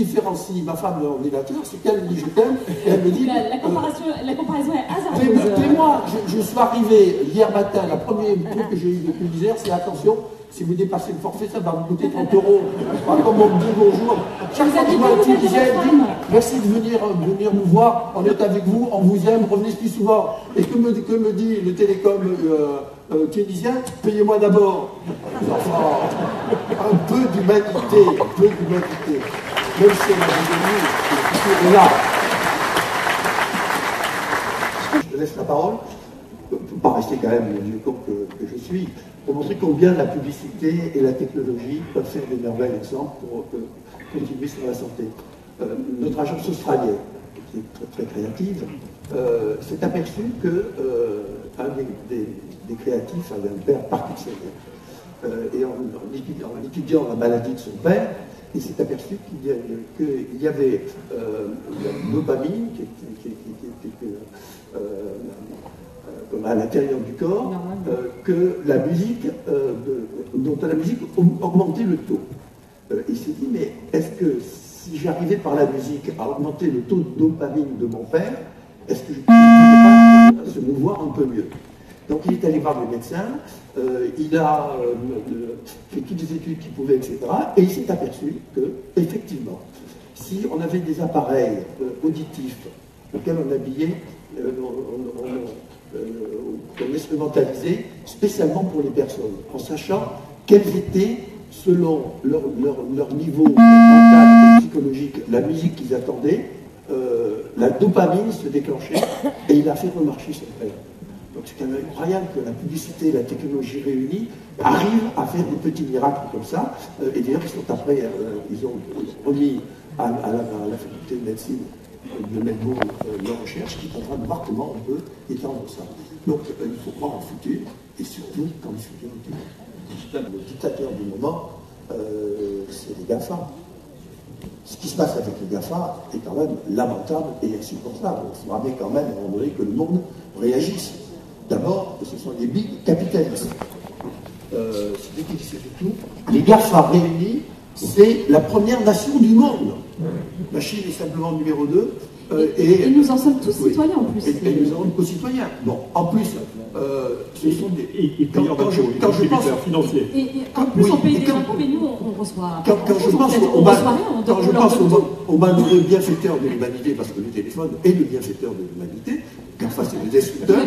différencie ma femme de l'ordinateur, c'est qu'elle me dit je t'aime, et elle me dit... La comparaison est hasardeuse. Mais moi, je suis arrivé hier matin, la première truc que j'ai eu depuis l'Isère, c'est attention, si vous dépassez le forfait, ça va vous coûter 30 €. Pas comme on me dit bonjour. Chaque fois que je vois un Tunisien, il dit merci de venir nous voir, on est avec vous, on vous aime, revenez plus souvent. Et que me dit le télécom tunisien, payez-moi d'abord. Enfin, un peu d'humanité, Même si on a devenu, le futur est là. Je te laisse la parole, pour ne pas rester quand même le vieux con que je suis, pour montrer combien la publicité et la technologie peuvent faire des merveilles ensemble pour contribuer sur la santé. Notre agence australienne, qui est très, très créative, s'est aperçu qu'un des créatifs avait un père parkinsonien. Et en étudiant la maladie de son père, il s'est aperçu qu'il y avait la dopamine qui était comme à l'intérieur du corps, que la musique, dont la musique augmentait le taux. Il s'est dit, mais est-ce que si j'arrivais par la musique à augmenter le taux de dopamine de mon père, est-ce que je ne pourrais pas se mouvoir un peu mieux? Donc il est allé voir le médecin, il a fait toutes les études qu'il pouvait, etc. Et il s'est aperçu que, effectivement, si on avait des appareils auditifs auxquels on habillait, qu'on instrumentalisait spécialement pour les personnes, en sachant quelles étaient, selon leur niveau mental et psychologique, la musique qu'ils attendaient, la dopamine se déclenchait et il a fait remarcher son père. Donc c'est quand même incroyable que la publicité et la technologie réunies arrivent à faire des petits miracles comme ça. Et d'ailleurs, ils ont remis à la faculté de médecine de Melbourne leur recherche qui est en train de voir comment on peut étendre ça. Donc il faut croire au futur, et surtout quand le futur est digital. Le dictateur du moment, c'est les GAFA. Ce qui se passe avec les GAFA est quand même lamentable et insupportable. Il faudra bien quand même à un moment donné que le monde réagisse. D'abord, ce sont les big capitalistes. C'est dès qu'ils disent tout. Les GAFA réunis, c'est la première nation du monde. La Chine est simplement numéro 2. Et nous en sommes tous citoyens en plus. Et nous sommes co-citoyens. Bon, en plus, ce sont des. Et payeurs d'impôts, des contributeurs financiers. Et en plus, on paye des impôts, mais nous, on reçoit. Quand je pense au malheureux bienfaiteur de l'humanité, parce que le téléphone est le bienfaiteur de l'humanité, GAFA, c'est le destructeur.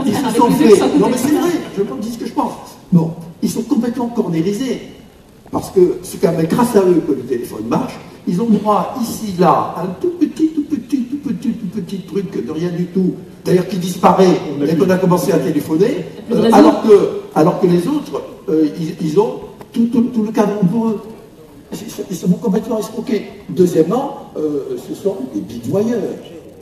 Ils se sont fait. Non, mais c'est vrai, je dis ce que je pense. Bon, ils sont complètement cornérisés. Parce que c'est quand même grâce à eux que le téléphone marche. Ils ont droit ici, là, à un tout petit truc de rien du tout, d'ailleurs qui disparaît dès qu'on a commencé à téléphoner, alors que les autres, ils ont tout le cadre pour eux. Ils sont complètement escroqués. Deuxièmement, ce sont des bidouilleurs.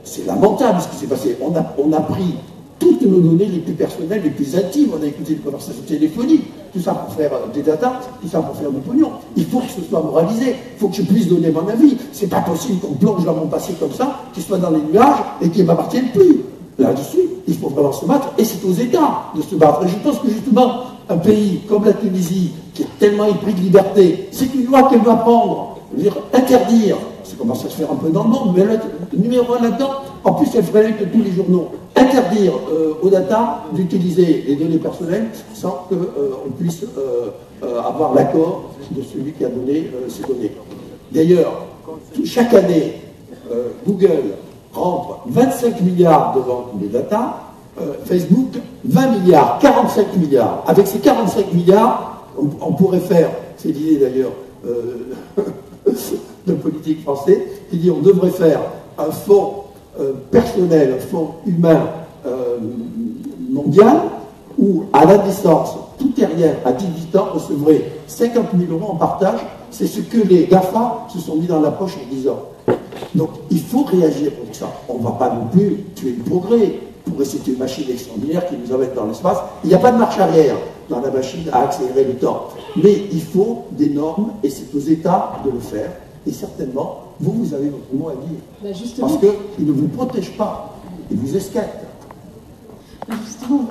C'est lamentable ce qui s'est passé. On a pris toutes nos données les plus personnelles, les plus intimes. On a écouté des conversations téléphoniques, tout ça pour faire des datas, tout ça pour faire du pognon. Il faut que ce soit moralisé, il faut que je puisse donner mon avis. C'est pas possible qu'on plonge dans mon passé comme ça, qu'il soit dans les nuages et qu'il ne m'appartienne plus. Là-dessus, il faut vraiment se battre, et c'est aux États de se battre. Et je pense que justement, un pays comme la Tunisie, qui est tellement épris de liberté, c'est une loi qu'elle doit prendre, dire interdire. Ça commence à se faire un peu dans le monde, mais le numéro 1 là-dedans, en plus elle ferait que tous les journaux, interdire aux data d'utiliser les données personnelles sans qu'on puisse avoir l'accord de celui qui a donné ces données. D'ailleurs, chaque année, Google rentre 25 milliards de ventes des data, Facebook 20 milliards, 45 milliards. Avec ces 45 milliards, on pourrait faire, c'est l'idée d'ailleurs de politique français, qui dit on devrait faire un fonds personnel, un fonds humain mondial, où à la naissance, tout terrien à 18 ans recevrait 50 000 € en partage. C'est ce que les GAFA se sont mis dans la poche en disant. Donc il faut réagir pour ça. On ne va pas non plus tuer le progrès pour essayer une machine extraordinaire qui nous emmène dans l'espace. Il n'y a pas de marche arrière dans la machine à accélérer le temps. Mais il faut des normes et c'est aux États de le faire. Et certainement, vous avez votre mot à dire. Parce qu'ils ne vous protègent pas, ils vous esquintent. Justement,